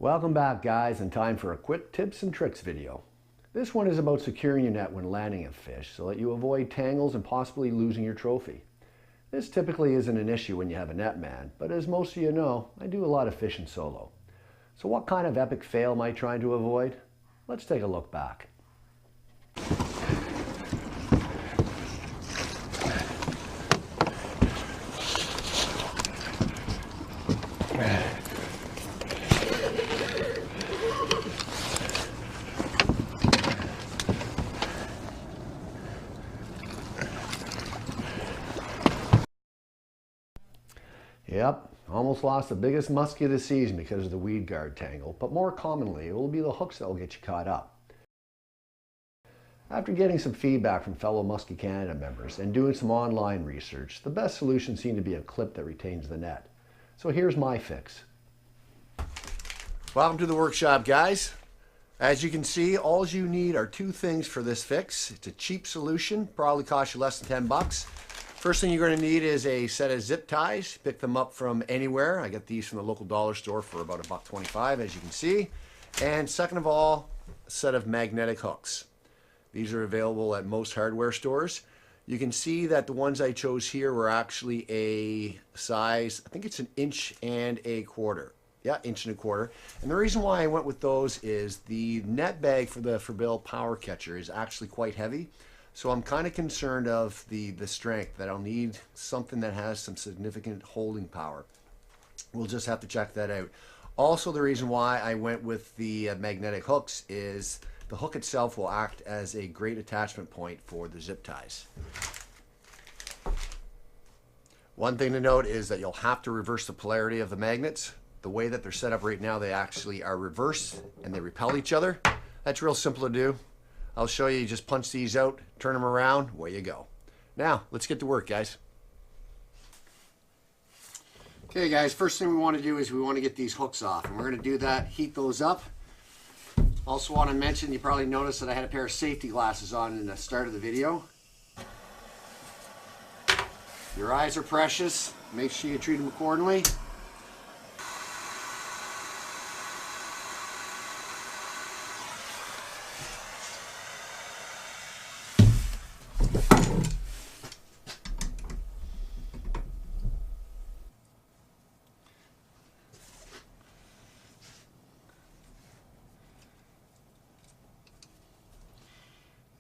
Welcome back, guys, and time for a quick tips and tricks video. This one is about securing your net when landing a fish so that you avoid tangles and possibly losing your trophy. This typically isn't an issue when you have a net man, but as most of you know, I do a lot of fishing solo. So what kind of epic fail am I trying to avoid? Let's take a look back. Yep, almost lost the biggest muskie of the season because of the weed guard tangle, but more commonly it will be the hooks that will get you caught up. After getting some feedback from fellow Muskie Canada members and doing some online research, the best solution seemed to be a clip that retains the net. So here's my fix. Welcome to the workshop, guys. As you can see, all you need are two things for this fix. It's a cheap solution, probably cost you less than 10 bucks. First thing you're going to need is a set of zip ties. Pick them up from anywhere. I get these from the local dollar store for about $1.25, as you can see. And second of all, a set of magnetic hooks. These are available at most hardware stores. You can see that the ones I chose here were actually a size, I think it's 1 1/4 inches. Yeah, 1 1/4 inches. And the reason why I went with those is the net bag for the Bill power catcher is actually quite heavy. So I'm kind of concerned of the strength, that I'll need something that has some significant holding power. We'll just have to check that out. Also, the reason why I went with the magnetic hooks is the hook itself will act as a great attachment point for the zip ties. One thing to note is that you'll have to reverse the polarity of the magnets. The way that they're set up right now, they actually are reversed and they repel each other. That's real simple to do. I'll show you, just punch these out, turn them around, away you go. Now, let's get to work, guys. Okay, guys, first thing we want to do is we want to get these hooks off, and we're going to do that, heat those up. Also want to mention, you probably noticed that I had a pair of safety glasses on in the start of the video. Your eyes are precious. Make sure you treat them accordingly.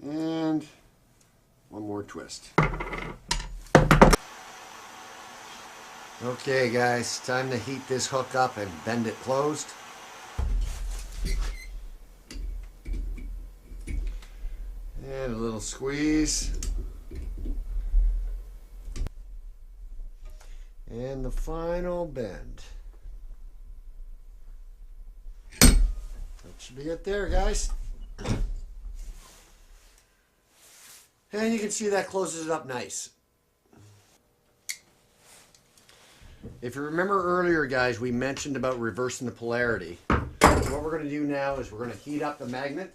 And one more twist. Okay, guys, time to heat this hook up and bend it closed. And a little squeeze. And the final bend. That should be it there, guys. And you can see that closes it up nice. If you remember earlier, guys, we mentioned about reversing the polarity. So what we're going to do now is we're going to heat up the magnet.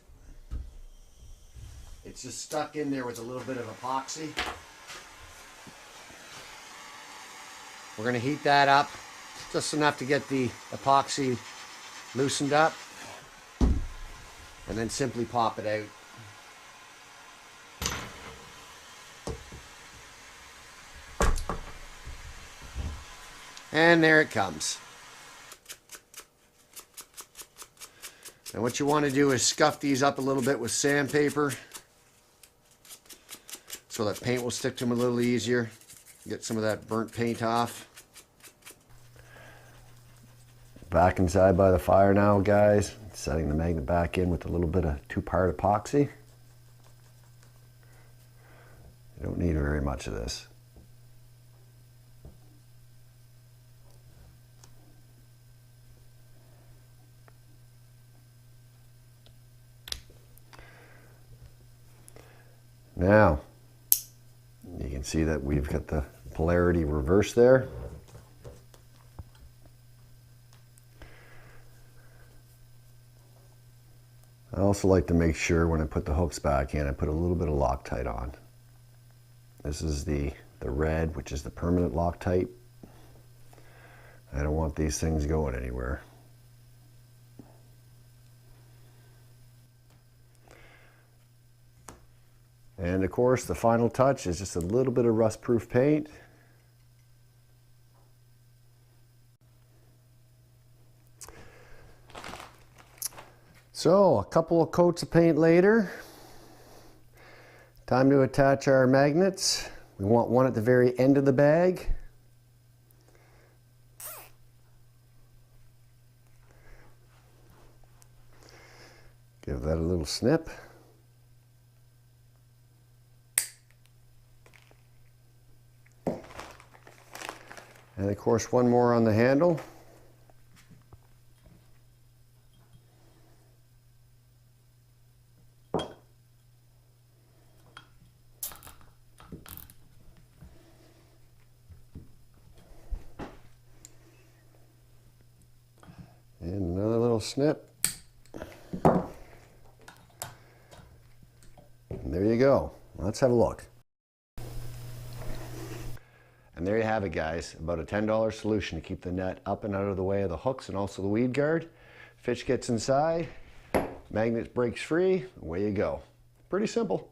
It's just stuck in there with a little bit of epoxy. We're going to heat that up just enough to get the epoxy loosened up. And then simply pop it out. And there it comes. And what you want to do is scuff these up a little bit with sandpaper so that paint will stick to them a little easier. Get some of that burnt paint off. Back inside by the fire now, guys. Setting the magnet back in with a little bit of 2-part epoxy. You don't need very much of this. Now, you can see that we've got the polarity reversed there. I also like to make sure when I put the hooks back in, I put a little bit of Loctite on. This is the red, which is the permanent Loctite. I don't want these things going anywhere. And of course, the final touch is just a little bit of rust-proof paint. So, a couple of coats of paint later, time to attach our magnets. We want one at the very end of the bag. Give that a little snip. And of course, one more on the handle. And another little snip. And there you go. Let's have a look. And there you have it, guys. About a $10 solution to keep the net up and out of the way of the hooks and also the weed guard. Fish gets inside, magnet breaks free, away you go. Pretty simple.